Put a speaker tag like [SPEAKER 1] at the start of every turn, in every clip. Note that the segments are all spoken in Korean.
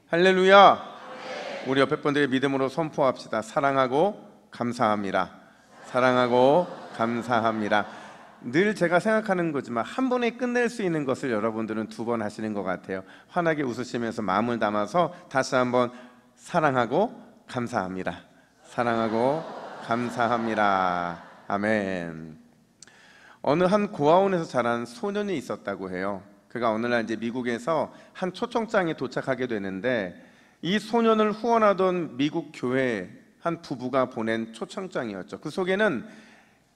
[SPEAKER 1] 할렐루야. 우리 옆에 분들의 믿음으로 선포합시다. 사랑하고 감사합니다. 사랑하고 감사합니다. 늘 제가 생각하는 거지만 한 번에 끝낼 수 있는 것을 여러분들은 두 번 하시는 것 같아요. 환하게 웃으시면서 마음을 담아서 다시 한번 사랑하고 감사합니다. 사랑하고 감사합니다. 아멘. 어느 한 고아원에서 자란 소년이 있었다고 해요. 그가 어느 날 이제 미국에서 한 초청장에 도착하게 되는데, 이 소년을 후원하던 미국 교회 한 부부가 보낸 초청장이었죠. 그 속에는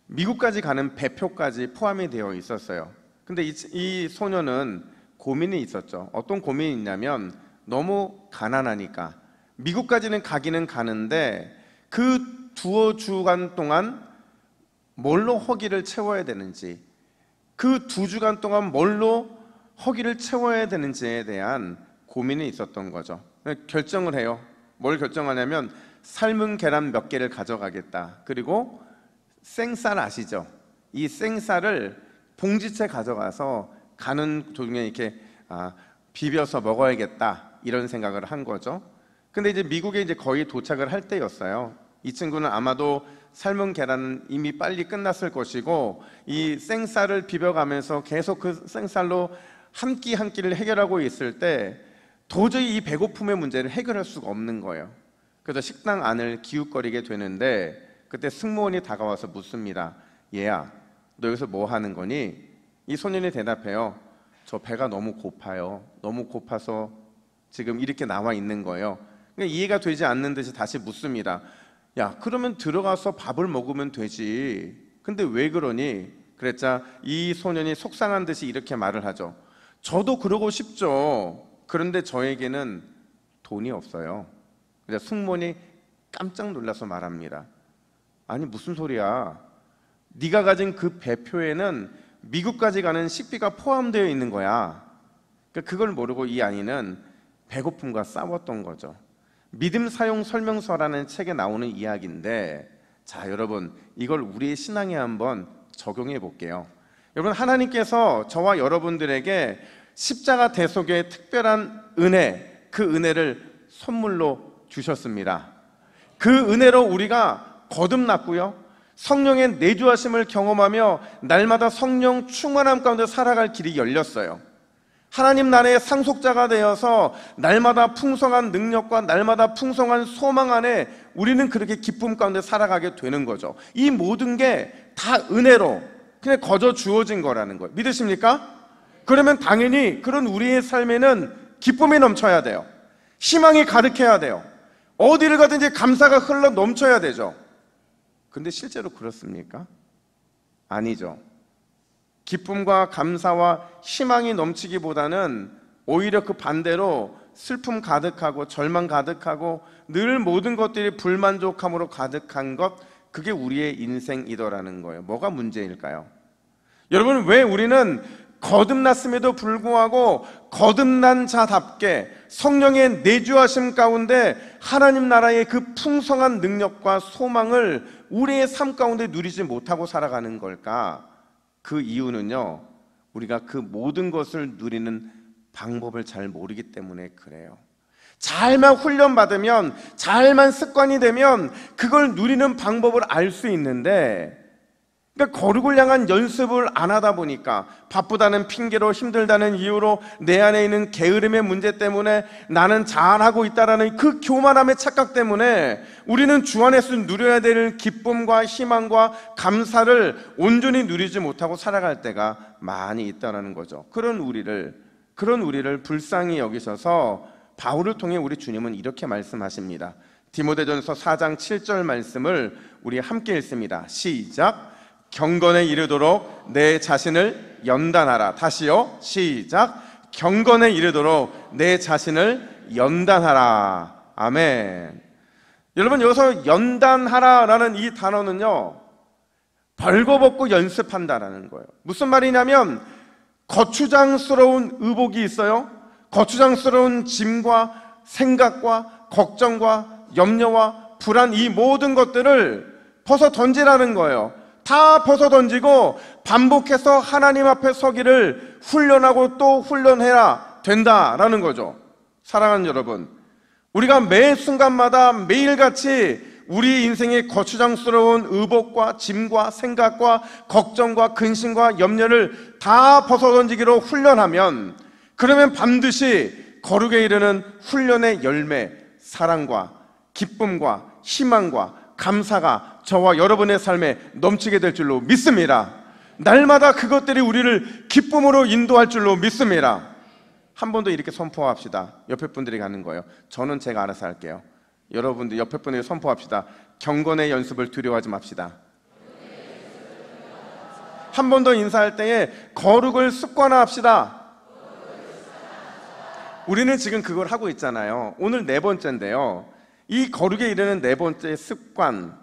[SPEAKER 1] 미국까지 가는 배표까지 포함이 되어 있었어요. 근데 이 소년은 고민이 있었죠. 어떤 고민이 있냐면, 너무 가난하니까 미국까지는 가기는 가는데 그 두어 주간 동안 뭘로 허기를 채워야 되는지, 그 두 주간 동안 뭘로 허기를 채워야 되는지에 대한 고민이 있었던 거죠. 결정을 해요. 뭘 결정하냐면, 삶은 계란 몇 개를 가져가겠다. 그리고 생쌀 아시죠? 이 생쌀을 봉지채 가져가서 가는 도중에 이렇게 비벼서 먹어야겠다, 이런 생각을 한 거죠. 근데 이제 미국에 이제 거의 도착을 할 때였어요. 이 친구는 아마도 삶은 계란은 이미 빨리 끝났을 것이고, 이 생쌀을 비벼가면서 계속 그 생쌀로 한 끼 한 끼를 해결하고 있을 때 도저히 이 배고픔의 문제를 해결할 수가 없는 거예요. 그래서 식당 안을 기웃거리게 되는데, 그때 승무원이 다가와서 묻습니다. 얘야, 너 여기서 뭐 하는 거니? 이 소년이 대답해요. 저 배가 너무 고파요. 너무 고파서 지금 이렇게 나와 있는 거예요. 그러니까 이해가 되지 않는 듯이 다시 묻습니다. 야, 그러면 들어가서 밥을 먹으면 되지. 근데 왜 그러니? 그랬자 이 소년이 속상한 듯이 이렇게 말을 하죠. 저도 그러고 싶죠. 그런데 저에게는 돈이 없어요. 그래서 승무원이 깜짝 놀라서 말합니다. 아니, 무슨 소리야? 네가 가진 그 배표에는 미국까지 가는 식비가 포함되어 있는 거야. 그러니까 그걸 모르고 이 아이는 배고픔과 싸웠던 거죠. 믿음 사용 설명서라는 책에 나오는 이야기인데, 자, 여러분, 이걸 우리의 신앙에 한번 적용해 볼게요. 여러분, 하나님께서 저와 여러분들에게 십자가 대속의 특별한 은혜, 그 은혜를 선물로 주셨습니다. 그 은혜로 우리가 거듭났고요, 성령의 내주하심을 경험하며 날마다 성령 충만함 가운데 살아갈 길이 열렸어요. 하나님 나라의 상속자가 되어서 날마다 풍성한 능력과 날마다 풍성한 소망 안에 우리는 그렇게 기쁨 가운데 살아가게 되는 거죠. 이 모든 게 다 은혜로 그냥 거저 주어진 거라는 거예요. 믿으십니까? 그러면 당연히 그런 우리의 삶에는 기쁨이 넘쳐야 돼요. 희망이 가득해야 돼요. 어디를 가든지 감사가 흘러 넘쳐야 되죠. 근데 실제로 그렇습니까? 아니죠. 기쁨과 감사와 희망이 넘치기보다는 오히려 그 반대로 슬픔 가득하고 절망 가득하고 늘 모든 것들이 불만족함으로 가득한 것, 그게 우리의 인생이더라는 거예요. 뭐가 문제일까요? 여러분, 왜 우리는 거듭났음에도 불구하고 거듭난 자답게 성령의 내주하심 가운데 하나님 나라의 그 풍성한 능력과 소망을 우리의 삶 가운데 누리지 못하고 살아가는 걸까? 그 이유는요, 우리가 그 모든 것을 누리는 방법을 잘 모르기 때문에 그래요. 잘만 훈련받으면, 잘만 습관이 되면 그걸 누리는 방법을 알 수 있는데, 그러니까 거룩을 향한 연습을 안 하다 보니까, 바쁘다는 핑계로, 힘들다는 이유로, 내 안에 있는 게으름의 문제 때문에, 나는 잘하고 있다라는 그 교만함의 착각 때문에 우리는 주 안에서 누려야 될 기쁨과 희망과 감사를 온전히 누리지 못하고 살아갈 때가 많이 있다는 거죠. 그런 우리를 불쌍히 여기셔서 바울을 통해 우리 주님은 이렇게 말씀하십니다. 디모데전서 4장 7절 말씀을 우리 함께 읽습니다. 시작. 경건에 이르도록 내 자신을 연단하라. 다시요. 시작. 경건에 이르도록 내 자신을 연단하라. 아멘. 여러분, 여기서 연단하라라는 이 단어는요, 벌거벗고 연습한다라는 거예요. 무슨 말이냐면, 거추장스러운 의복이 있어요. 거추장스러운 짐과 생각과 걱정과 염려와 불안, 이 모든 것들을 벗어 던지라는 거예요. 다 벗어 던지고 반복해서 하나님 앞에 서기를 훈련하고 또 훈련해야 된다라는 거죠. 사랑하는 여러분, 우리가 매 순간마다 매일같이 우리 인생의 거추장스러운 의복과 짐과 생각과 걱정과 근심과 염려를 다 벗어던지기로 훈련하면, 그러면 반드시 거룩에 이르는 훈련의 열매, 사랑과 기쁨과 희망과 감사가 저와 여러분의 삶에 넘치게 될 줄로 믿습니다. 날마다 그것들이 우리를 기쁨으로 인도할 줄로 믿습니다. 한 번 더 이렇게 선포합시다. 옆에 분들이 가는 거예요. 저는 제가 알아서 할게요. 여러분들 옆에 분들이 선포합시다. 경건의 연습을 두려워하지 맙시다. 한 번 더 인사할 때에 거룩을 습관화합시다. 우리는 지금 그걸 하고 있잖아요. 오늘 네 번째인데요, 이 거룩에 이르는 네 번째 습관,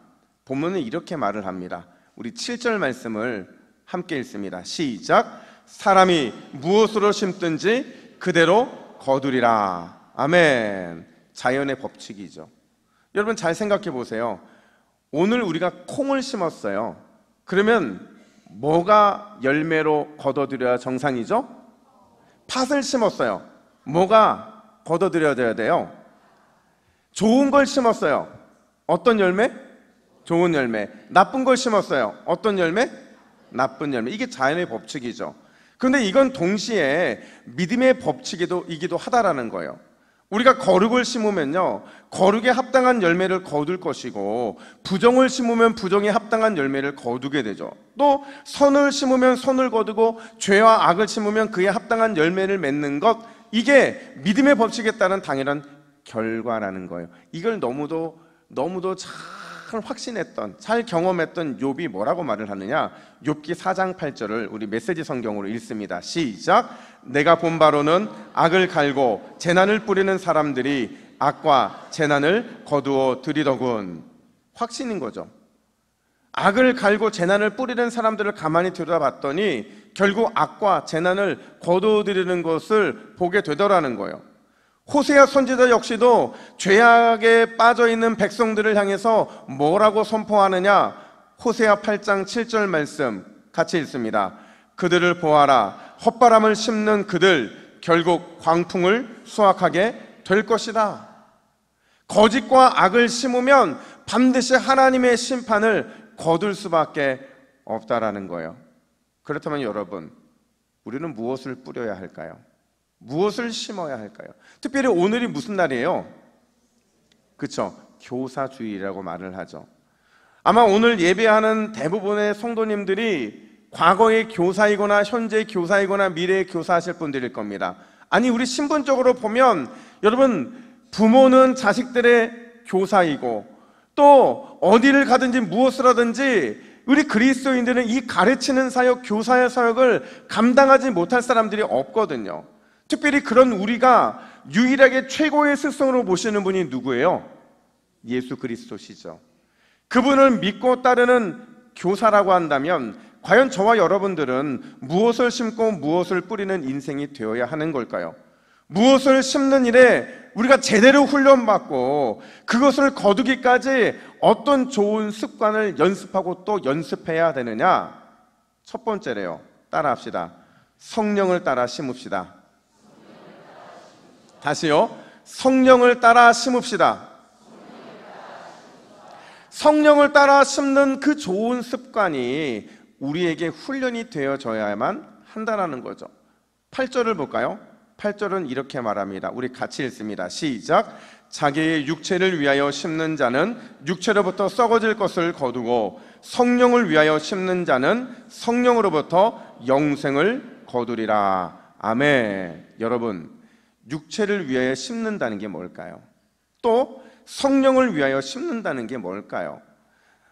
[SPEAKER 1] 본문은 이렇게 말을 합니다. 우리 7절 말씀을 함께 읽습니다. 시작. 사람이 무엇으로 심든지 그대로 거두리라. 아멘. 자연의 법칙이죠. 여러분 잘 생각해 보세요. 오늘 우리가 콩을 심었어요. 그러면 뭐가 열매로 거둬들여야 정상이죠? 팥을 심었어요. 뭐가 거둬들여야 돼요? 좋은 걸 심었어요. 어떤 열매? 좋은 열매. 나쁜 걸 심었어요. 어떤 열매? 나쁜 열매. 이게 자연의 법칙이죠. 그런데 이건 동시에 믿음의 법칙이기도 하다라는 거예요. 우리가 거룩을 심으면요, 거룩에 합당한 열매를 거둘 것이고, 부정을 심으면 부정에 합당한 열매를 거두게 되죠. 또 선을 심으면 선을 거두고, 죄와 악을 심으면 그에 합당한 열매를 맺는 것, 이게 믿음의 법칙에 따른 당연한 결과라는 거예요. 이걸 너무도 잘 확신했던, 잘 경험했던 욥이 뭐라고 말을 하느냐? 욥기 4장 8절을 우리 메시지 성경으로 읽습니다. 시작. 내가 본 바로는 악을 갈고 재난을 뿌리는 사람들이 악과 재난을 거두어 들이더군. 확신인 거죠. 악을 갈고 재난을 뿌리는 사람들을 가만히 들여다봤더니 결국 악과 재난을 거두어 들이는 것을 보게 되더라는 거예요. 호세아 선지자 역시도 죄악에 빠져있는 백성들을 향해서 뭐라고 선포하느냐? 호세아 8장 7절 말씀 같이 읽습니다. 그들을 보아라. 헛바람을 심는 그들 결국 광풍을 수확하게 될 것이다. 거짓과 악을 심으면 반드시 하나님의 심판을 거둘 수밖에 없다라는 거예요. 그렇다면 여러분, 우리는 무엇을 뿌려야 할까요? 무엇을 심어야 할까요? 특별히 오늘이 무슨 날이에요? 그렇죠? 교사주일이라고 말을 하죠. 아마 오늘 예배하는 대부분의 성도님들이 과거의 교사이거나 현재 교사이거나 미래의 교사하실 분들일 겁니다. 아니, 우리 신분적으로 보면 여러분, 부모는 자식들의 교사이고, 또 어디를 가든지 무엇을 하든지 우리 그리스도인들은 이 가르치는 사역, 교사의 사역을 감당하지 못할 사람들이 없거든요. 특별히 그런 우리가 유일하게 최고의 스승으로 모시는 분이 누구예요? 예수 그리스도시죠. 그분을 믿고 따르는 교사라고 한다면 과연 저와 여러분들은 무엇을 심고 무엇을 뿌리는 인생이 되어야 하는 걸까요? 무엇을 심는 일에 우리가 제대로 훈련받고 그것을 거두기까지 어떤 좋은 습관을 연습하고 또 연습해야 되느냐? 첫 번째래요. 따라합시다. 성령을 따라 심읍시다. 다시요. 성령을 따라 심읍시다. 성령을 따라 심는 그 좋은 습관이 우리에게 훈련이 되어져야만 한다는 거죠. 8절을 볼까요? 8절은 이렇게 말합니다. 우리 같이 읽습니다. 시작. 자기의 육체를 위하여 심는 자는 육체로부터 썩어질 것을 거두고 성령을 위하여 심는 자는 성령으로부터 영생을 거두리라. 아멘. 여러분, 육체를 위하여 심는다는 게 뭘까요? 또 성령을 위하여 심는다는 게 뭘까요?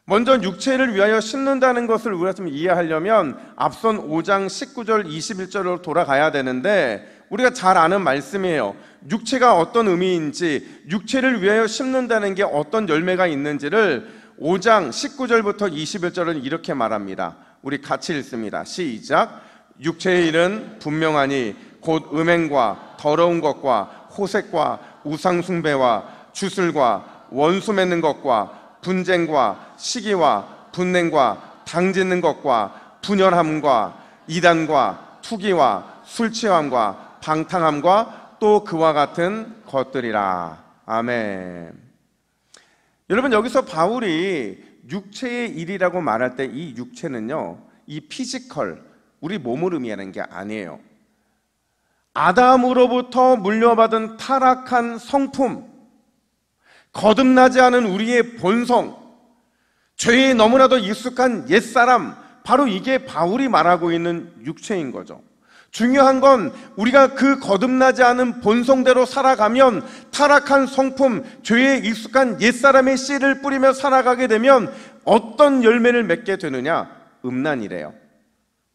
[SPEAKER 1] 먼저 육체를 위하여 심는다는 것을 우리가 좀 이해하려면 앞선 5장 19절 21절로 돌아가야 되는데, 우리가 잘 아는 말씀이에요. 육체가 어떤 의미인지, 육체를 위하여 심는다는 게 어떤 열매가 있는지를 5장 19절부터 21절은 이렇게 말합니다. 우리 같이 읽습니다. 시작. 육체의 일은 분명하니 곧 음행과 더러운 것과 호색과 우상숭배와 주술과 원수 맺는 것과 분쟁과 시기와 분냉과 당짓는 것과 분열함과 이단과 투기와 술취함과 방탕함과 또 그와 같은 것들이라. 아멘. 여러분, 여기서 바울이 육체의 일이라고 말할 때 이 육체는요, 이 피지컬, 우리 몸을 의미하는 게 아니에요. 아담으로부터 물려받은 타락한 성품, 거듭나지 않은 우리의 본성, 죄에 너무나도 익숙한 옛사람, 바로 이게 바울이 말하고 있는 육체인 거죠. 중요한 건 우리가 그 거듭나지 않은 본성대로 살아가면 타락한 성품, 죄에 익숙한 옛사람의 씨를 뿌리며 살아가게 되면 어떤 열매를 맺게 되느냐? 음란이래요,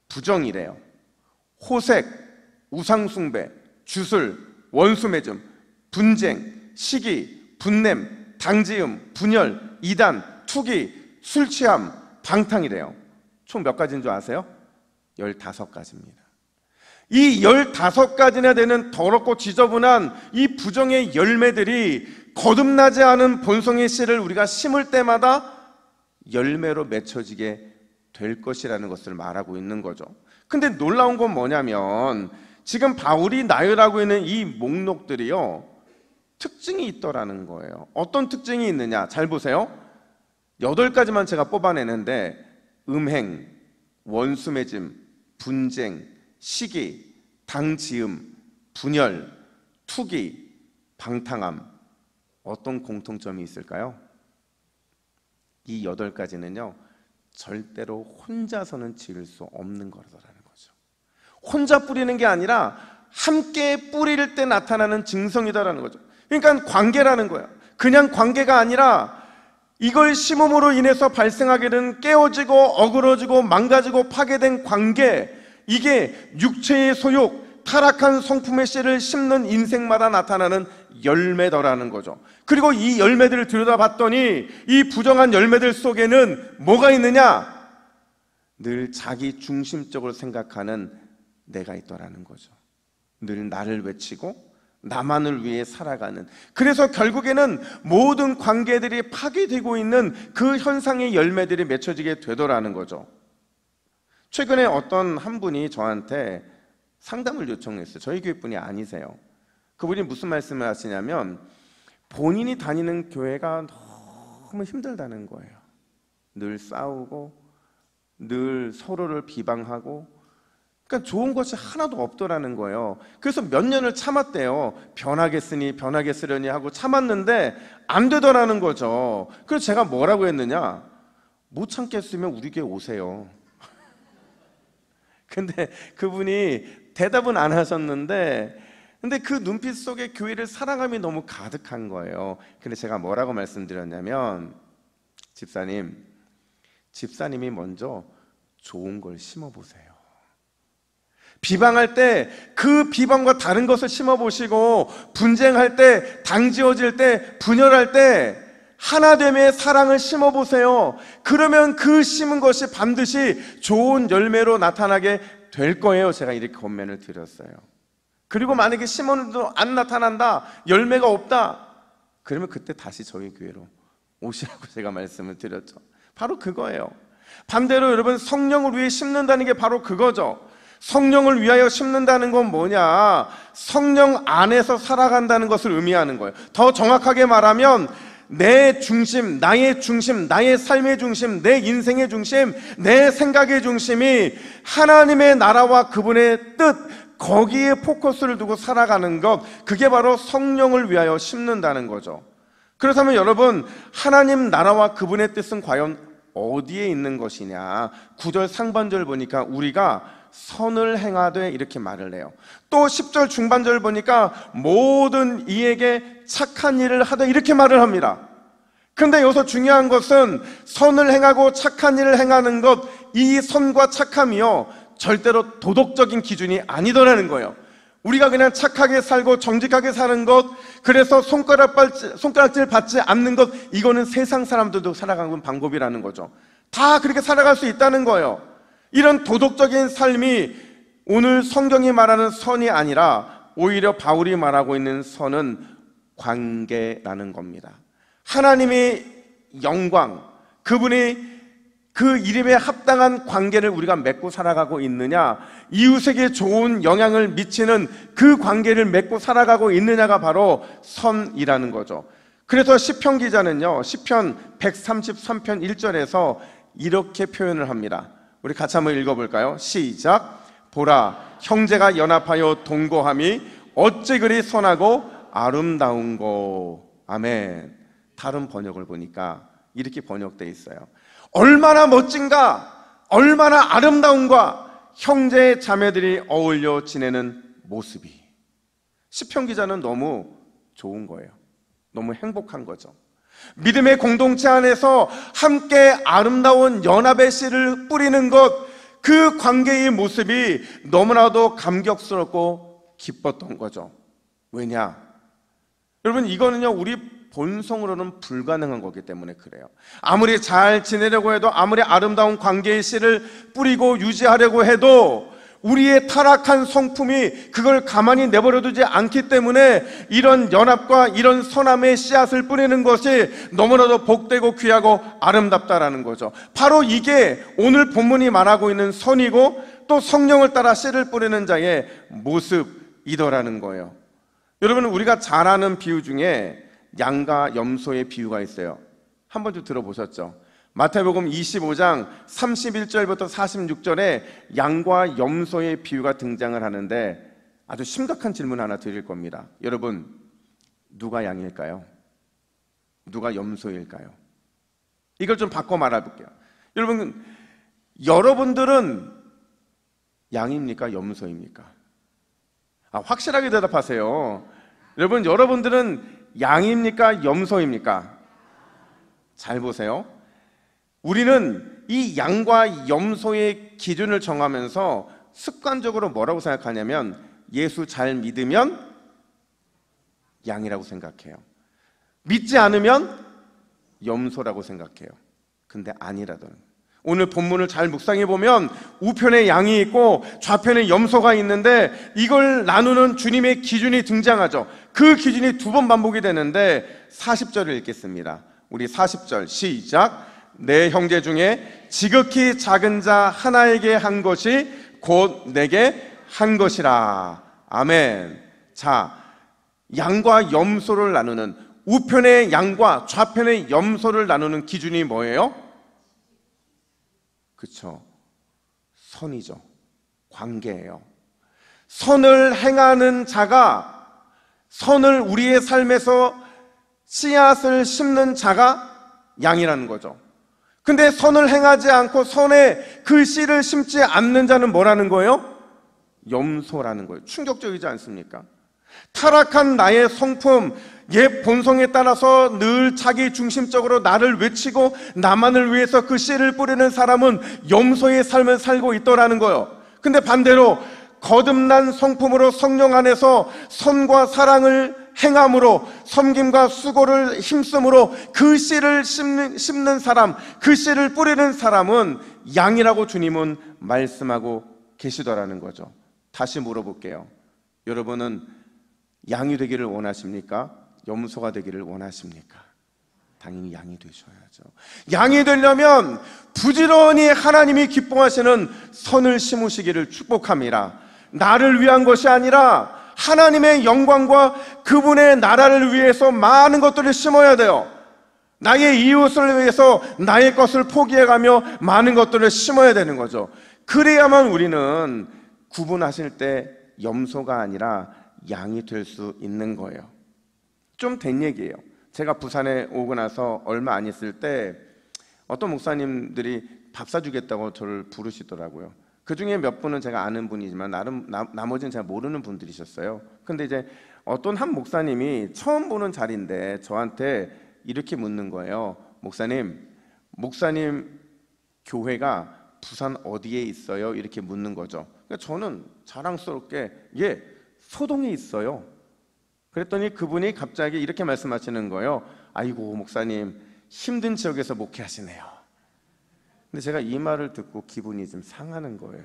[SPEAKER 1] 부정이래요, 호색, 우상숭배, 주술, 원수매즘, 분쟁, 시기, 분냄, 당지음, 분열, 이단, 투기, 술취함, 방탕이래요. 총 몇 가지인 줄 아세요? 15가지입니다. 이 15가지나 되는 더럽고 지저분한 이 부정의 열매들이 거듭나지 않은 본성의 씨를 우리가 심을 때마다 열매로 맺혀지게 될 것이라는 것을 말하고 있는 거죠. 근데 놀라운 건 뭐냐면 지금 바울이 나열하고 있는 이 목록들이요, 특징이 있더라는 거예요. 어떤 특징이 있느냐? 잘 보세요. 8가지만 제가 뽑아내는데 음행, 원수매짐, 분쟁, 시기, 당지음, 분열, 투기, 방탕함. 어떤 공통점이 있을까요? 이 8가지는요 절대로 혼자서는 지을 수 없는 거라는 거죠. 혼자 뿌리는 게 아니라 함께 뿌릴 때 나타나는 증성이다라는 거죠. 그러니까 관계라는 거예요. 그냥 관계가 아니라 이걸 심음으로 인해서 발생하게 된 깨어지고 어그러지고 망가지고 파괴된 관계, 이게 육체의 소욕, 타락한 성품의 씨를 심는 인생마다 나타나는 열매더라는 거죠. 그리고 이 열매들을 들여다봤더니 이 부정한 열매들 속에는 뭐가 있느냐? 늘 자기 중심적으로 생각하는 내가 있더라는 거죠. 늘 나를 외치고 나만을 위해 살아가는, 그래서 결국에는 모든 관계들이 파괴되고 있는 그 현상의 열매들이 맺혀지게 되더라는 거죠. 최근에 어떤 한 분이 저한테 상담을 요청했어요. 저희 교회 분이 아니세요. 그분이 무슨 말씀을 하시냐면 본인이 다니는 교회가 너무 힘들다는 거예요. 늘 싸우고 늘 서로를 비방하고, 그러니까 좋은 것이 하나도 없더라는 거예요. 그래서 몇 년을 참았대요. 변하겠으려니 하고 참았는데 안 되더라는 거죠. 그래서 제가 뭐라고 했느냐? 못 참겠으면 우리 교회 오세요. 근데 그분이 대답은 안 하셨는데, 근데 그 눈빛 속에 교회를 사랑함이 너무 가득한 거예요. 근데 제가 뭐라고 말씀드렸냐면, 집사님이 먼저 좋은 걸 심어보세요. 비방할 때 그 비방과 다른 것을 심어보시고, 분쟁할 때, 당지어질 때, 분열할 때 하나됨의 사랑을 심어보세요. 그러면 그 심은 것이 반드시 좋은 열매로 나타나게 될 거예요. 제가 이렇게 권면을 드렸어요. 그리고 만약에 심었는데도 안 나타난다, 열매가 없다, 그러면 그때 다시 저희 교회로 오시라고 제가 말씀을 드렸죠. 바로 그거예요. 반대로 여러분, 성령을 위해 심는다는 게 바로 그거죠. 성령을 위하여 심는다는 건 뭐냐? 성령 안에서 살아간다는 것을 의미하는 거예요. 더 정확하게 말하면 내 중심, 나의 중심, 나의 삶의 중심, 내 인생의 중심, 내 생각의 중심이 하나님의 나라와 그분의 뜻, 거기에 포커스를 두고 살아가는 것, 그게 바로 성령을 위하여 심는다는 거죠. 그렇다면 여러분, 하나님 나라와 그분의 뜻은 과연 어디에 있는 것이냐? 9절 상반절 보니까 우리가 선을 행하되 이렇게 말을 해요. 또 10절 중반절 보니까 모든 이에게 착한 일을 하되 이렇게 말을 합니다. 그런데 여기서 중요한 것은 선을 행하고 착한 일을 행하는 것, 이 선과 착함이요 절대로 도덕적인 기준이 아니더라는 거예요. 우리가 그냥 착하게 살고 정직하게 사는 것, 그래서 손가락질 받지 않는 것, 이거는 세상 사람들도 살아가는 방법이라는 거죠. 다 그렇게 살아갈 수 있다는 거예요. 이런 도덕적인 삶이 오늘 성경이 말하는 선이 아니라 오히려 바울이 말하고 있는 선은 관계라는 겁니다. 하나님의 영광, 그분이 그 이름에 합당한 관계를 우리가 맺고 살아가고 있느냐, 이웃에게 좋은 영향을 미치는 그 관계를 맺고 살아가고 있느냐가 바로 선이라는 거죠. 그래서 시편 기자는요, 시편 133편 1절에서 이렇게 표현을 합니다. 우리 같이 한번 읽어볼까요? 시작. 보라, 형제가 연합하여 동거함이 어찌 그리 선하고 아름다운고. 아멘. 다른 번역을 보니까 이렇게 번역되어 있어요. 얼마나 멋진가, 얼마나 아름다운가, 형제 자매들이 어울려 지내는 모습이. 시편 기자는 너무 좋은 거예요. 너무 행복한 거죠. 믿음의 공동체 안에서 함께 아름다운 연합의 씨를 뿌리는 것, 그 관계의 모습이 너무나도 감격스럽고 기뻤던 거죠. 왜냐? 여러분, 이거는요, 우리 본성으로는 불가능한 거기 때문에 그래요. 아무리 잘 지내려고 해도, 아무리 아름다운 관계의 씨를 뿌리고 유지하려고 해도 우리의 타락한 성품이 그걸 가만히 내버려두지 않기 때문에 이런 연합과 이런 선함의 씨앗을 뿌리는 것이 너무나도 복되고 귀하고 아름답다라는 거죠. 바로 이게 오늘 본문이 말하고 있는 선이고, 또 성령을 따라 씨를 뿌리는 자의 모습이더라는 거예요. 여러분, 우리가 잘 아는 비유 중에 양과 염소의 비유가 있어요. 한 번도 들어보셨죠? 마태복음 25장 31절부터 46절에 양과 염소의 비유가 등장을 하는데, 아주 심각한 질문 하나 드릴 겁니다. 여러분, 누가 양일까요? 누가 염소일까요? 이걸 좀 바꿔 말해볼게요. 여러분, 여러분들은 양입니까? 염소입니까? 확실하게 대답하세요. 여러분, 여러분들은 양입니까? 염소입니까? 잘 보세요. 우리는 이 양과 염소의 기준을 정하면서 습관적으로 뭐라고 생각하냐면, 예수 잘 믿으면 양이라고 생각해요. 믿지 않으면 염소라고 생각해요. 근데 아니라던. 오늘 본문을 잘 묵상해 보면 우편에 양이 있고 좌편에 염소가 있는데, 이걸 나누는 주님의 기준이 등장하죠. 그 기준이 두 번 반복이 되는데 40절을 읽겠습니다. 우리 40절 시작. 내 형제 중에 지극히 작은 자 하나에게 한 것이 곧 내게 한 것이라. 아멘. 자, 양과 염소를 나누는, 우편의 양과 좌편의 염소를 나누는 기준이 뭐예요? 그렇죠. 선이죠. 관계예요. 선을 행하는 자가, 선을 우리의 삶에서 씨앗을 심는 자가 양이라는 거죠. 근데 선을 행하지 않고 선에 그 씨를 심지 않는 자는 뭐라는 거예요? 염소라는 거예요. 충격적이지 않습니까? 타락한 나의 성품, 옛 본성에 따라서 늘 자기 중심적으로 나를 외치고 나만을 위해서 그 씨를 뿌리는 사람은 염소의 삶을 살고 있더라는 거예요. 근데 반대로 거듭난 성품으로 성령 안에서 선과 사랑을 행함으로, 섬김과 수고를 힘쓰므로 그 씨를 심는 사람, 그 씨를 뿌리는 사람은 양이라고 주님은 말씀하고 계시더라는 거죠. 다시 물어볼게요. 여러분은 양이 되기를 원하십니까? 염소가 되기를 원하십니까? 당연히 양이 되셔야죠. 양이 되려면 부지런히 하나님이 기뻐하시는 선을 심으시기를 축복합니다. 나를 위한 것이 아니라 하나님의 영광과 그분의 나라를 위해서 많은 것들을 심어야 돼요. 나의 이웃을 위해서 나의 것을 포기해가며 많은 것들을 심어야 되는 거죠. 그래야만 우리는 구분하실 때 염소가 아니라 양이 될 수 있는 거예요. 좀 된 얘기예요. 제가 부산에 오고 나서 얼마 안 있을 때 어떤 목사님들이 밥 사주겠다고 저를 부르시더라고요. 그 중에 몇 분은 제가 아는 분이지만 나머지는 제가 모르는 분들이셨어요. 근데 이제 어떤 한 목사님이 처음 보는 자리인데 저한테 이렇게 묻는 거예요. 목사님 교회가 부산 어디에 있어요? 이렇게 묻는 거죠. 그러니까 저는 자랑스럽게 예, 소동에 있어요. 그랬더니 그분이 갑자기 이렇게 말씀하시는 거예요. 아이고 목사님, 힘든 지역에서 목회하시네요. 근데 제가 이 말을 듣고 기분이 좀 상하는 거예요.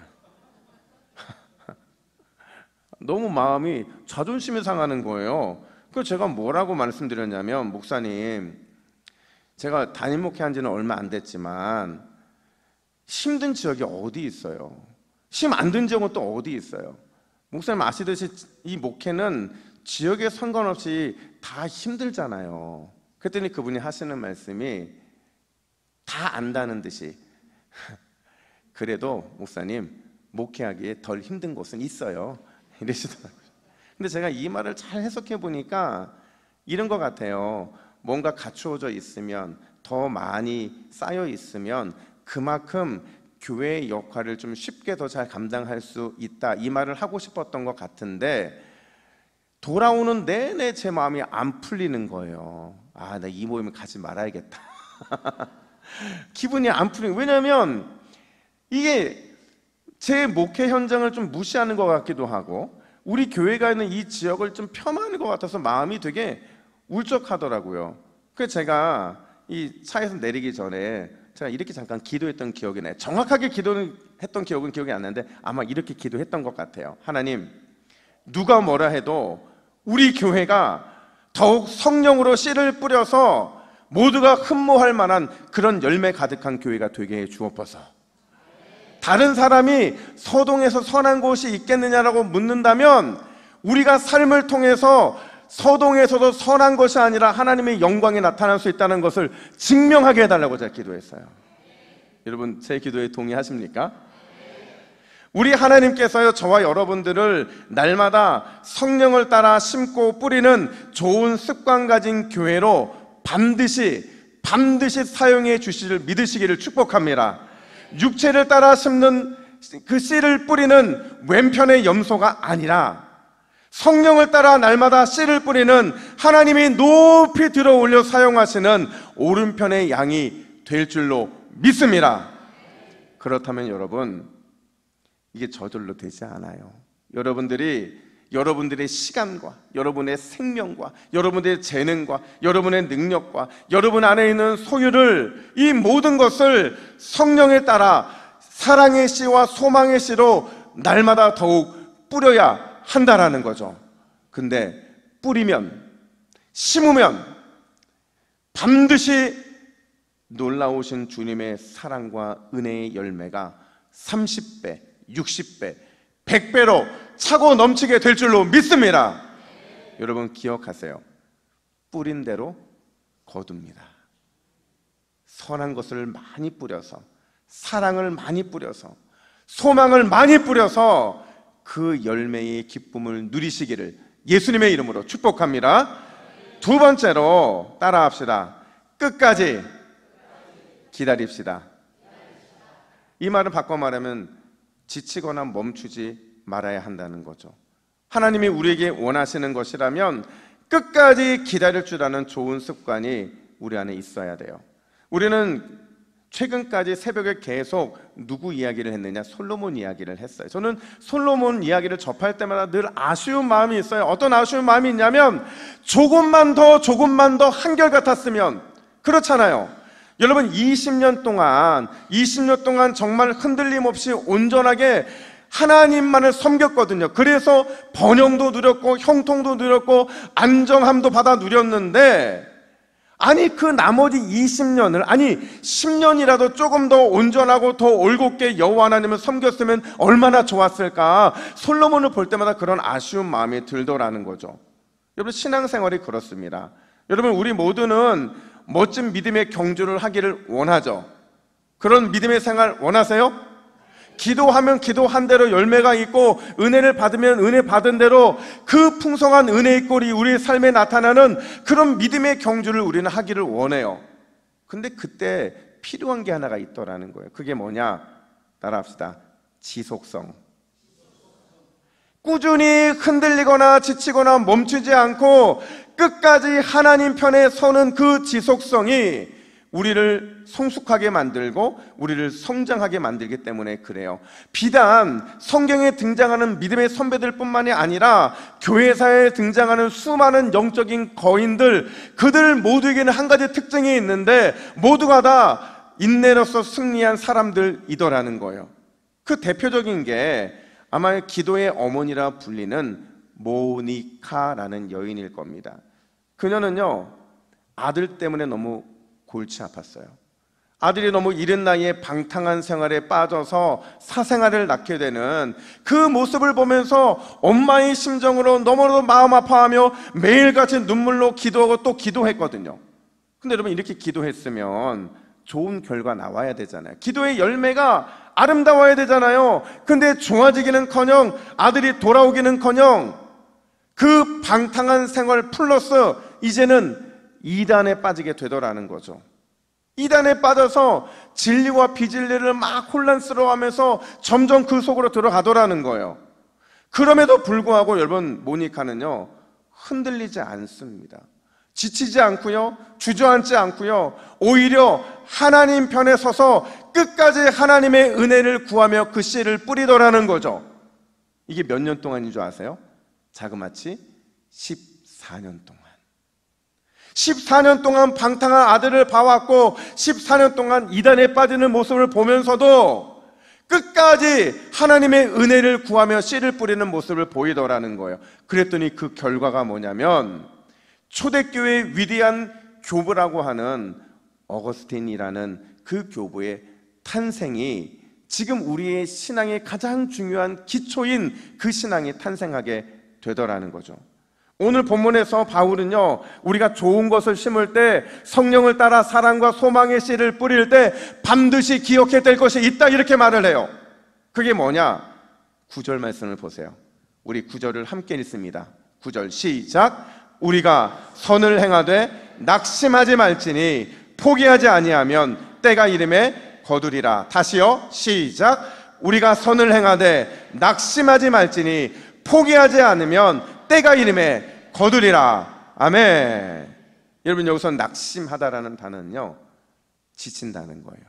[SPEAKER 1] 너무 마음이, 자존심이 상하는 거예요. 그래서 제가 뭐라고 말씀드렸냐면, 목사님, 제가 담임 목회한 지는 얼마 안 됐지만 힘든 지역이 어디 있어요? 힘 안 든 지역은 또 어디 있어요? 목사님 아시듯이 이 목회는 지역에 상관없이 다 힘들잖아요. 그랬더니 그분이 하시는 말씀이 다 안다는 듯이 그래도 목사님 목회하기에 덜 힘든 곳은 있어요 이러시더라고요. 근데 제가 이 말을 잘 해석해 보니까 이런 것 같아요. 뭔가 갖추어져 있으면, 더 많이 쌓여 있으면 그만큼 교회의 역할을 좀 쉽게 더 잘 감당할 수 있다, 이 말을 하고 싶었던 것 같은데 돌아오는 내내 제 마음이 안 풀리는 거예요. 아, 나 이 모임에 가지 말아야겠다. 기분이 안 풀리는, 왜냐하면 이게 제 목회 현장을 좀 무시하는 것 같기도 하고 우리 교회가 있는 이 지역을 좀 폄하하는 것 같아서 마음이 되게 울적하더라고요. 그래서 제가 이 차에서 내리기 전에 제가 이렇게 잠깐 기도했던 기억이 나요. 정확하게 기도했던 기억은 기억이 안 나는데 아마 이렇게 기도했던 것 같아요. 하나님, 누가 뭐라 해도 우리 교회가 더욱 성령으로 씨를 뿌려서 모두가 흠모할 만한 그런 열매 가득한 교회가 되게 해 주옵소서. 다른 사람이 서동에서 선한 곳이 있겠느냐라고 묻는다면 우리가 삶을 통해서 서동에서도 선한 것이 아니라 하나님의 영광이 나타날 수 있다는 것을 증명하게 해달라고 제가 기도했어요. 여러분 제 기도에 동의하십니까? 우리 하나님께서요, 저와 여러분들을 날마다 성령을 따라 심고 뿌리는 좋은 습관 가진 교회로 반드시 사용해 주시를 믿으시기를 축복합니다. 육체를 따라 심는 그 씨를 뿌리는 왼편의 염소가 아니라 성령을 따라 날마다 씨를 뿌리는 하나님이 높이 들어 올려 사용하시는 오른편의 양이 될 줄로 믿습니다. 그렇다면 여러분, 이게 저절로 되지 않아요. 여러분들의 시간과 여러분의 생명과 여러분의 재능과 여러분의 능력과 여러분 안에 있는 소유를, 이 모든 것을 성령에 따라 사랑의 씨와 소망의 씨로 날마다 더욱 뿌려야 한다라는 거죠. 근데 뿌리면, 심으면 반드시 놀라우신 주님의 사랑과 은혜의 열매가 30배, 60배, 100배로 차고 넘치게 될 줄로 믿습니다. 여러분 기억하세요. 뿌린 대로 거둡니다. 선한 것을 많이 뿌려서, 사랑을 많이 뿌려서, 소망을 많이 뿌려서 그 열매의 기쁨을 누리시기를 예수님의 이름으로 축복합니다. 두 번째로 따라합시다. 끝까지 기다립시다. 이 말을 바꿔 말하면 지치거나 멈추지 말아야 한다는 거죠. 하나님이 우리에게 원하시는 것이라면 끝까지 기다릴 줄 아는 좋은 습관이 우리 안에 있어야 돼요. 우리는 최근까지 새벽에 계속 누구 이야기를 했느냐? 솔로몬 이야기를 했어요. 저는 솔로몬 이야기를 접할 때마다 늘 아쉬운 마음이 있어요. 어떤 아쉬운 마음이 있냐면 조금만 더 한결같았으면. 그렇잖아요. 여러분 20년 동안 정말 흔들림 없이 온전하게 하나님만을 섬겼거든요. 그래서 번영도 누렸고 형통도 누렸고 안정함도 받아 누렸는데, 아니 그 나머지 20년을, 아니 10년이라도 조금 더 온전하고 더 올곧게 여호와 하나님을 섬겼으면 얼마나 좋았을까. 솔로몬을 볼 때마다 그런 아쉬운 마음이 들더라는 거죠. 여러분 신앙생활이 그렇습니다. 여러분 우리 모두는 멋진 믿음의 경주를 하기를 원하죠. 그런 믿음의 생활 원하세요? 기도하면 기도한 대로 열매가 있고, 은혜를 받으면 은혜 받은 대로 그 풍성한 은혜의 꼴이 우리의 삶에 나타나는 그런 믿음의 경주를 우리는 하기를 원해요. 근데 그때 필요한 게 하나가 있더라는 거예요. 그게 뭐냐? 따라합시다. 지속성. 꾸준히 흔들리거나 지치거나 멈추지 않고 끝까지 하나님 편에 서는 그 지속성이 우리를 성숙하게 만들고 우리를 성장하게 만들기 때문에 그래요. 비단 성경에 등장하는 믿음의 선배들 뿐만이 아니라 교회사에 등장하는 수많은 영적인 거인들, 그들 모두에게는 한 가지 특징이 있는데 모두가 다 인내로서 승리한 사람들이더라는 거예요. 그 대표적인 게 아마 기도의 어머니라 불리는 모니카라는 여인일 겁니다. 그녀는요, 아들 때문에 너무 골치 아팠어요. 아들이 너무 이른 나이에 방탕한 생활에 빠져서 사생아를 낳게 되는 그 모습을 보면서 엄마의 심정으로 너무나도 마음 아파하며 매일같이 눈물로 기도하고 또 기도했거든요. 근데 여러분, 이렇게 기도했으면 좋은 결과 나와야 되잖아요. 기도의 열매가 아름다워야 되잖아요. 근데 좋아지기는커녕 아들이 돌아오기는커녕 그 방탕한 생활 플러스 이제는 이단에 빠지게 되더라는 거죠. 이단에 빠져서 진리와 비진리를 막 혼란스러워하면서 점점 그 속으로 들어가더라는 거예요. 그럼에도 불구하고 여러분, 모니카는요 흔들리지 않습니다. 지치지 않고요, 주저앉지 않고요, 오히려 하나님 편에 서서 끝까지 하나님의 은혜를 구하며 그 씨를 뿌리더라는 거죠. 이게 몇 년 동안인 줄 아세요? 자그마치 14년 동안. 14년 동안 방탕한 아들을 봐왔고 14년 동안 이단에 빠지는 모습을 보면서도 끝까지 하나님의 은혜를 구하며 씨를 뿌리는 모습을 보이더라는 거예요. 그랬더니 그 결과가 뭐냐면 초대교회의 위대한 교부라고 하는 어거스틴이라는 그 교부의 탄생이 지금 우리의 신앙의 가장 중요한 기초인 그 신앙이 탄생하게 되더라는 거죠. 오늘 본문에서 바울은요, 우리가 좋은 것을 심을 때, 성령을 따라 사랑과 소망의 씨를 뿌릴 때 반드시 기억해야 될 것이 있다, 이렇게 말을 해요. 그게 뭐냐? 9절 말씀을 보세요. 우리 9절을 함께 읽습니다. 9절 시작. 우리가 선을 행하되 낙심하지 말지니 포기하지 아니하면 때가 이름에 거두리라. 다시요, 시작. 우리가 선을 행하되 낙심하지 말지니 포기하지 않으면 때가 이름에 거두리라. 아멘. 여러분, 여기서 낙심하다라는 단어는요, 지친다는 거예요.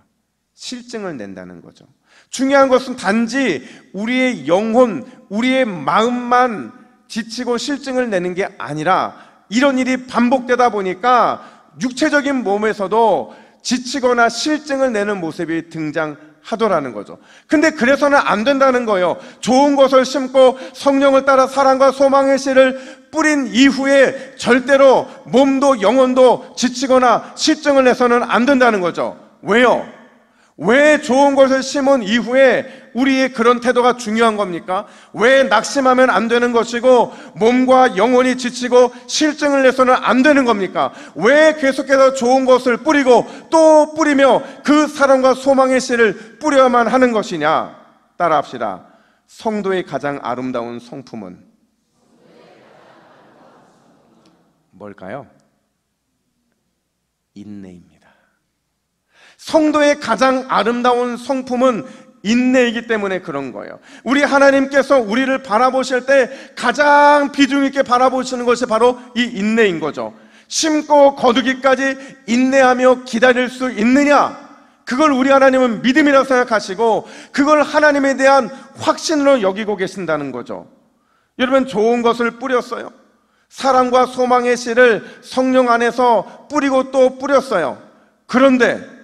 [SPEAKER 1] 실증을 낸다는 거죠. 중요한 것은 단지 우리의 영혼, 우리의 마음만 지치고 실증을 내는 게 아니라 이런 일이 반복되다 보니까 육체적인 몸에서도 지치거나 실증을 내는 모습이 등장하더라는 거죠. 근데 그래서는 안 된다는 거예요. 좋은 것을 심고 성령을 따라 사랑과 소망의 씨를 뿌린 이후에 절대로 몸도 영혼도 지치거나 실증을 내서는 안 된다는 거죠. 왜요? 왜 좋은 것을 심은 이후에 우리의 그런 태도가 중요한 겁니까? 왜 낙심하면 안 되는 것이고 몸과 영혼이 지치고 실증을 내서는 안 되는 겁니까? 왜 계속해서 좋은 것을 뿌리고 또 뿌리며 그 사랑과 소망의 씨를 뿌려야만 하는 것이냐? 따라합시다. 성도의 가장 아름다운 성품은 뭘까요? 인내입니다. 성도의 가장 아름다운 성품은 인내이기 때문에 그런 거예요. 우리 하나님께서 우리를 바라보실 때 가장 비중 있게 바라보시는 것이 바로 이 인내인 거죠. 심고 거두기까지 인내하며 기다릴 수 있느냐? 그걸 우리 하나님은 믿음이라고 생각하시고 그걸 하나님에 대한 확신으로 여기고 계신다는 거죠. 여러분, 좋은 것을 뿌렸어요. 사랑과 소망의 씨를 성령 안에서 뿌리고 또 뿌렸어요. 그런데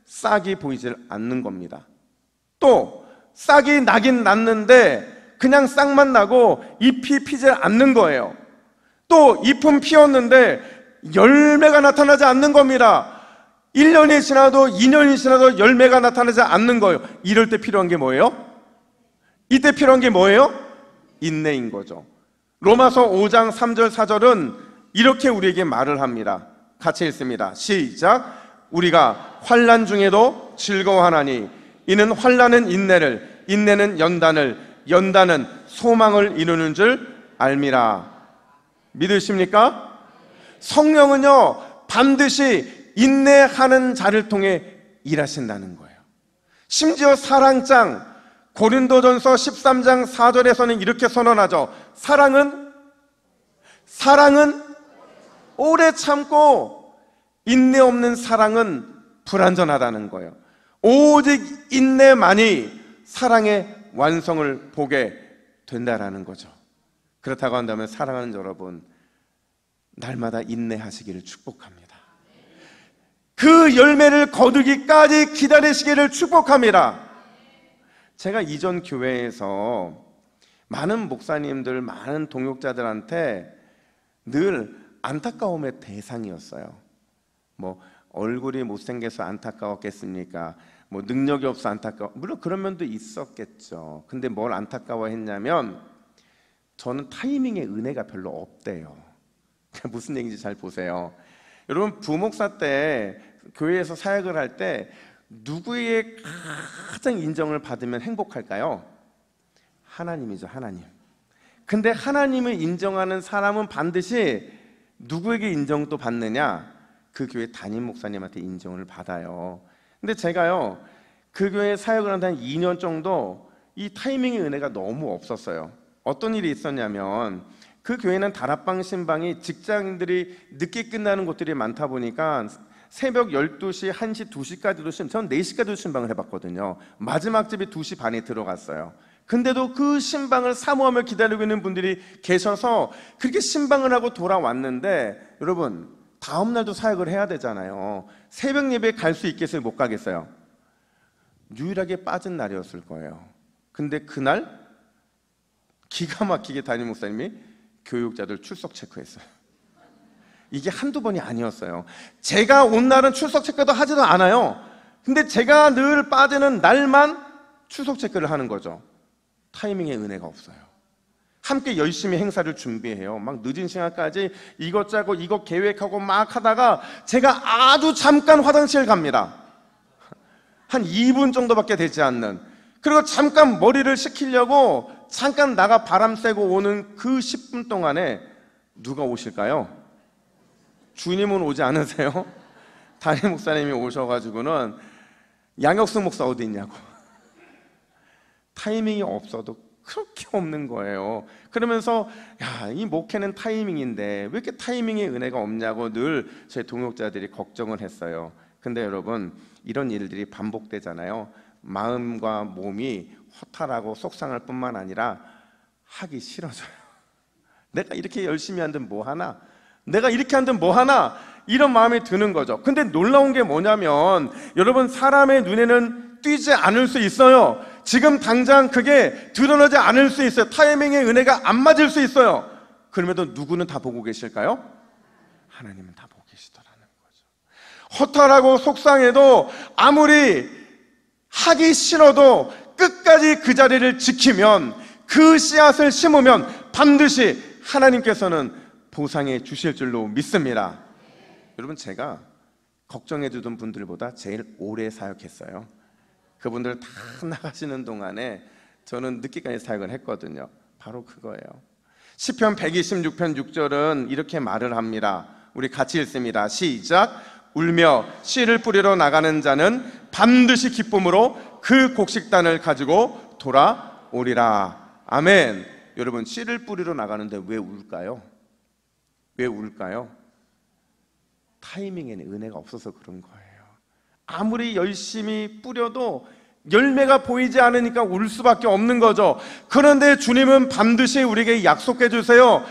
[SPEAKER 1] 싹이 보이질 않는 겁니다. 또 싹이 나긴 났는데 그냥 싹만 나고 잎이 피질 않는 거예요. 또 잎은 피었는데 열매가 나타나지 않는 겁니다. 1년이 지나도 2년이 지나도 열매가 나타나지 않는 거예요. 이럴 때 필요한 게 뭐예요? 이때 필요한 게 뭐예요? 인내인 거죠. 로마서 5장 3절 4절은 이렇게 우리에게 말을 합니다. 같이 읽습니다. 시작. 우리가 환난 중에도 즐거워하나니 이는 환난은 인내를, 인내는 연단을, 연단은 소망을 이루는 줄 알미라. 믿으십니까? 성령은요 반드시 인내하는 자를 통해 일하신다는 거예요. 심지어 사랑장 고린도전서 13장 4절에서는 이렇게 선언하죠. 사랑은 오래 참고 인내 없는 사랑은 불완전하다는 거예요. 오직 인내만이 사랑의 완성을 보게 된다라는 거죠. 그렇다고 한다면 사랑하는 여러분, 날마다 인내하시기를 축복합니다. 그 열매를 거두기까지 기다리시기를 축복합니다. 제가 이전 교회에서 많은 목사님들, 많은 동역자들한테 늘 안타까움의 대상이었어요. 얼굴이 못생겨서 안타까웠겠습니까? 뭐 능력이 없어 안타까워. 물론 그런 면도 있었겠죠. 근데 뭘 안타까워했냐면 저는 타이밍의 은혜가 별로 없대요. 무슨 얘기인지 잘 보세요. 여러분, 부목사 때 교회에서 사역을 할 때 누구의 가장 인정을 받으면 행복할까요? 하나님이죠, 하나님. 근데 하나님을 인정하는 사람은 반드시 누구에게 인정도 받느냐? 그 교회 담임 목사님한테 인정을 받아요. 근데 제가요, 그 교회 사역을 한 2년 정도 이 타이밍의 은혜가 너무 없었어요. 어떤 일이 있었냐면, 그 교회는 다락방 신방이 직장인들이 늦게 끝나는 곳들이 많다 보니까 새벽 12시, 1시, 2시까지도 저는 4시까지도 신방을 해봤거든요. 마지막 집이 2시 반에 들어갔어요. 근데도 그 신방을 사모하며 기다리고 있는 분들이 계셔서 그렇게 신방을 하고 돌아왔는데, 여러분, 다음 날도 사역을 해야 되잖아요. 새벽 예배에 갈 수 있겠어요? 못 가겠어요? 유일하게 빠진 날이었을 거예요. 근데 그날 기가 막히게 담임 목사님이 교육자들 출석 체크했어요. 이게 한두 번이 아니었어요. 제가 온 날은 출석 체크도 하지도 않아요. 근데 제가 늘 빠지는 날만 출석 체크를 하는 거죠. 타이밍의 은혜가 없어요. 함께 열심히 행사를 준비해요. 막 늦은 시간까지 이것 짜고 이것 계획하고 막 하다가 제가 아주 잠깐 화장실 갑니다. 한 2분 정도밖에 되지 않는. 그리고 잠깐 머리를 식히려고 잠깐 나가 바람 쐬고 오는 그 10분 동안에 누가 오실까요? 주님은 오지 않으세요? 담임 목사님이 오셔가지고는 양혁수 목사 어디 있냐고. 타이밍이 없어도 그렇게 없는 거예요. 그러면서 야, 이 목회는 타이밍인데 왜 이렇게 타이밍의 은혜가 없냐고 늘 제 동역자들이 걱정을 했어요. 근데 여러분, 이런 일들이 반복되잖아요. 마음과 몸이 허탈하고 속상할 뿐만 아니라 하기 싫어져요. 내가 이렇게 열심히 한들 뭐 하나? 내가 이렇게 한들 뭐 하나? 이런 마음이 드는 거죠. 근데 놀라운 게 뭐냐면, 여러분, 사람의 눈에는 띄지 않을 수 있어요. 지금 당장 그게 드러나지 않을 수 있어요. 타이밍의 은혜가 안 맞을 수 있어요. 그럼에도 누구는 다 보고 계실까요? 하나님은 다 보고 계시더라는 거죠. 허탈하고 속상해도 아무리 하기 싫어도 끝까지 그 자리를 지키면, 그 씨앗을 심으면 반드시 하나님께서는 보상해 주실 줄로 믿습니다. 여러분, 제가 걱정해 주던 분들보다 제일 오래 사역했어요. 그분들 다 나가시는 동안에 저는 늦게까지 사역을 했거든요. 바로 그거예요. 시편 126편 6절은 이렇게 말을 합니다. 우리 같이 읽습니다. 시작. 울며 씨를 뿌리러 나가는 자는 반드시 기쁨으로 그 곡식단을 가지고 돌아오리라. 아멘. 여러분, 씨를 뿌리러 나가는데 왜 울까요? 왜 울까요? 타이밍에는 은혜가 없어서 그런 거예요. 아무리 열심히 뿌려도 열매가 보이지 않으니까 울 수밖에 없는 거죠. 그런데 주님은 반드시 우리에게 약속해 주세요.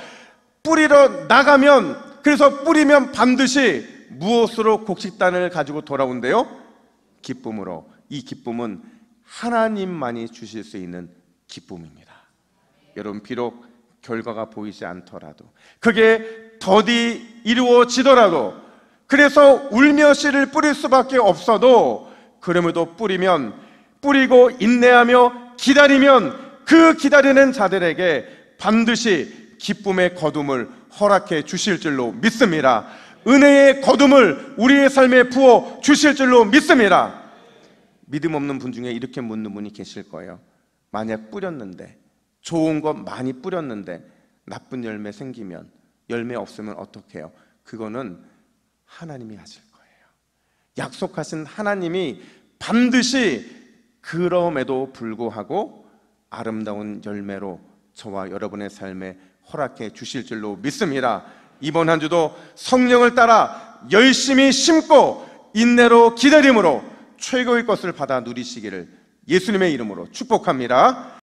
[SPEAKER 1] 뿌리러 나가면, 그래서 뿌리면 반드시 무엇으로 곡식단을 가지고 돌아온대요? 기쁨으로. 이 기쁨은 하나님만이 주실 수 있는 기쁨입니다. 여러분, 비록 결과가 보이지 않더라도, 그게 더디 이루어지더라도, 그래서 울며 씨를 뿌릴 수밖에 없어도, 그럼에도 뿌리고 인내하며 기다리면 그 기다리는 자들에게 반드시 기쁨의 거둠을 허락해 주실 줄로 믿습니다. 은혜의 거둠을 우리의 삶에 부어 주실 줄로 믿습니다. 믿음 없는 분 중에 이렇게 묻는 분이 계실 거예요. 만약 뿌렸는데, 좋은 것 많이 뿌렸는데 나쁜 열매 생기면, 열매 없으면 어떻게 해요? 그거는 하나님이 하실 거예요. 약속하신 하나님이 반드시 그럼에도 불구하고 아름다운 열매로 저와 여러분의 삶에 허락해 주실 줄로 믿습니다. 이번 한 주도 성령을 따라 열심히 심고 인내로 기다림으로 최고의 것을 받아 누리시기를 예수님의 이름으로 축복합니다.